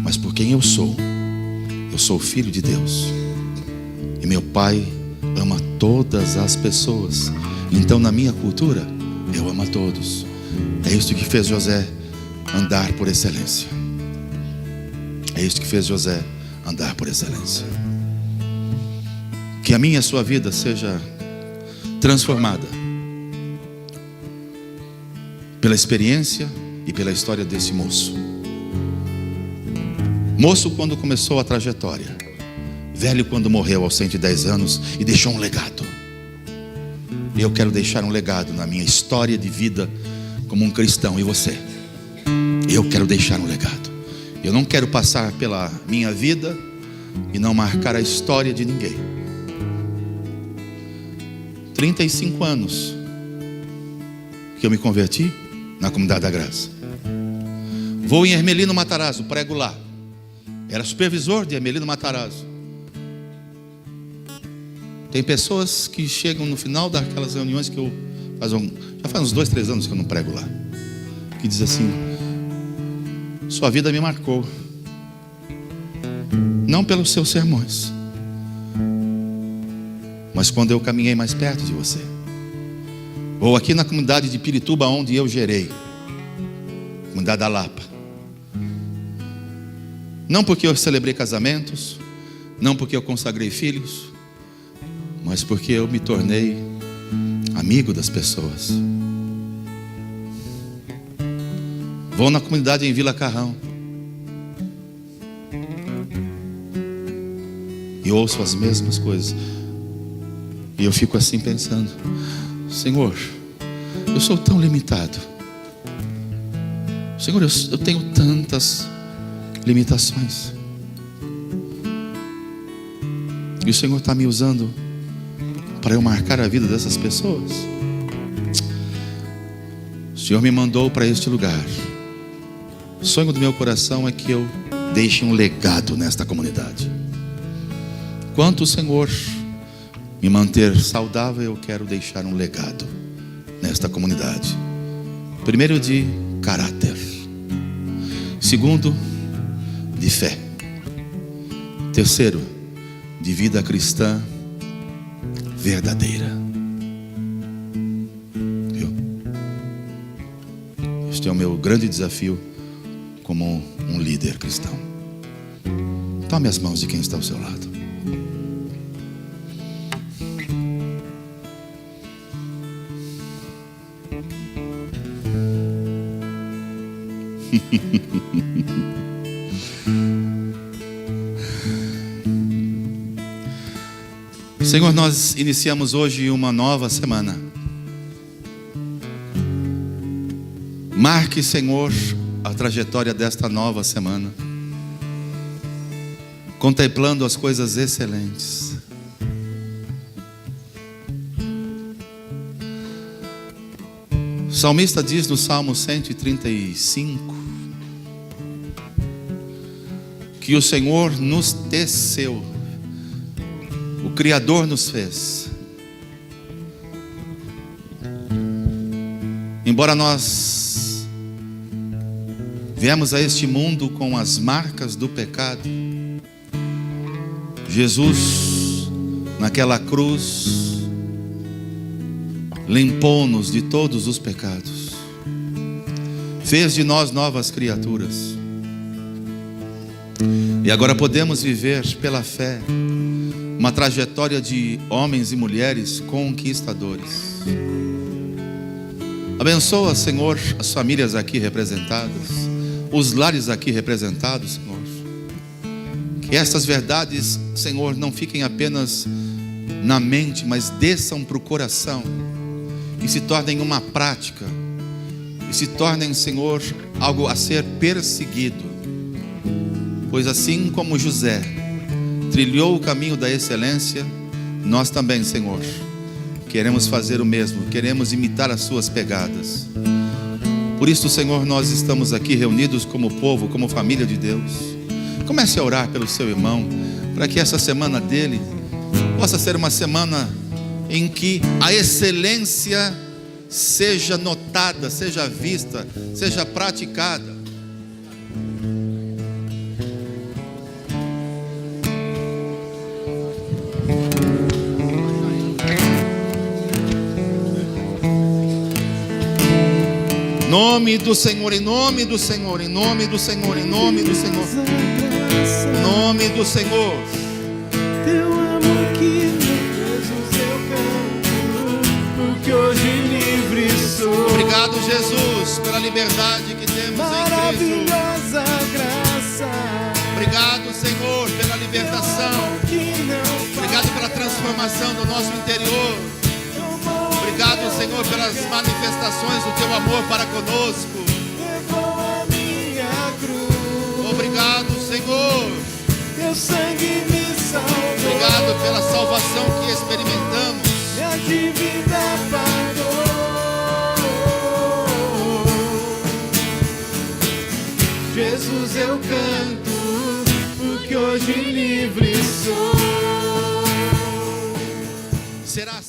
mas por quem eu sou. Eu sou filho de Deus e meu Pai ama todas as pessoas. Então, na minha cultura, eu amo a todos. É isso que fez José andar por excelência. É isso que fez José andar por excelência. Que a minha e a sua vida seja transformada pela experiência e pela história desse moço. Moço quando começou a trajetória, velho quando morreu aos 110 anos e deixou um legado. Eu quero deixar um legado na minha história de vida como um cristão. E você? Eu quero deixar um legado. Eu não quero passar pela minha vida e não marcar a história de ninguém. 35 anos que eu me converti na Comunidade da Graça. Vou em Hermelino Matarazzo, prego lá. Era supervisor de Hermelino Matarazzo. Tem pessoas que chegam no final daquelas reuniões que eu já faz uns 2, 3 anos que eu não prego lá, que diz assim: sua vida me marcou, não pelos seus sermões, mas quando eu caminhei mais perto de você. Ou aqui na comunidade de Pirituba, onde eu gerei, comunidade da Lapa. Não porque eu celebrei casamentos, não porque eu consagrei filhos, mas porque eu me tornei amigo das pessoas. Vou na comunidade em Vila Carrão e ouço as mesmas coisas. E eu fico assim pensando: Senhor, eu sou tão limitado. Senhor, eu tenho tantas limitações. E o Senhor está me usando para eu marcar a vida dessas pessoas. O Senhor me mandou para este lugar. O sonho do meu coração é que eu deixe um legado nesta comunidade. Enquanto o Senhor me manter saudável, eu quero deixar um legado nesta comunidade. Primeiro, de caráter. Segundo, de fé. Terceiro, de vida cristã verdadeira. Viu? Este é o meu grande desafio como um líder cristão. Tome as mãos de quem está ao seu lado. Senhor, nós iniciamos hoje uma nova semana. Marque, Senhor, a trajetória desta nova semana, contemplando as coisas excelentes. salmista diz no Salmo 135 que o Senhor nos teceu, o Criador nos fez. Embora nós viemos a este mundo com as marcas do pecado, Jesus, naquela cruz, limpou-nos de todos os pecados, fez de nós novas criaturas, e agora podemos viver pela fé uma trajetória de homens e mulheres conquistadores. Abençoa, Senhor, as famílias aqui representadas, os lares aqui representados, Senhor. Que estas verdades, Senhor, não fiquem apenas na mente, mas desçam para o coração e se tornem uma prática, e se tornem, Senhor, algo a ser perseguido. Pois assim como José trilhou o caminho da excelência, nós também, Senhor, queremos fazer o mesmo, queremos imitar as suas pegadas. Por isso, Senhor, nós estamos aqui reunidos como povo, como família de Deus. Comece a orar pelo seu irmão, para que essa semana dele possa ser uma semana em que a excelência seja notada, seja vista, seja praticada. Em nome do Senhor, em nome do Senhor, em nome do Senhor, em nome do Senhor, em nome do Senhor. Teu amor que Jesus eu canto, porque hoje livre sou. Obrigado, Jesus, pela liberdade que temos em Cristo. Maravilhosa graça. Obrigado, Senhor, pela libertação. Obrigado pela transformação do nosso interior. Obrigado, Senhor, pelas manifestações do Teu amor para conosco. Obrigado, Senhor. Teu sangue me salvou. Obrigado pela salvação que experimentamos. Minha dívida pagou. Jesus, eu canto, porque hoje livre sou. Será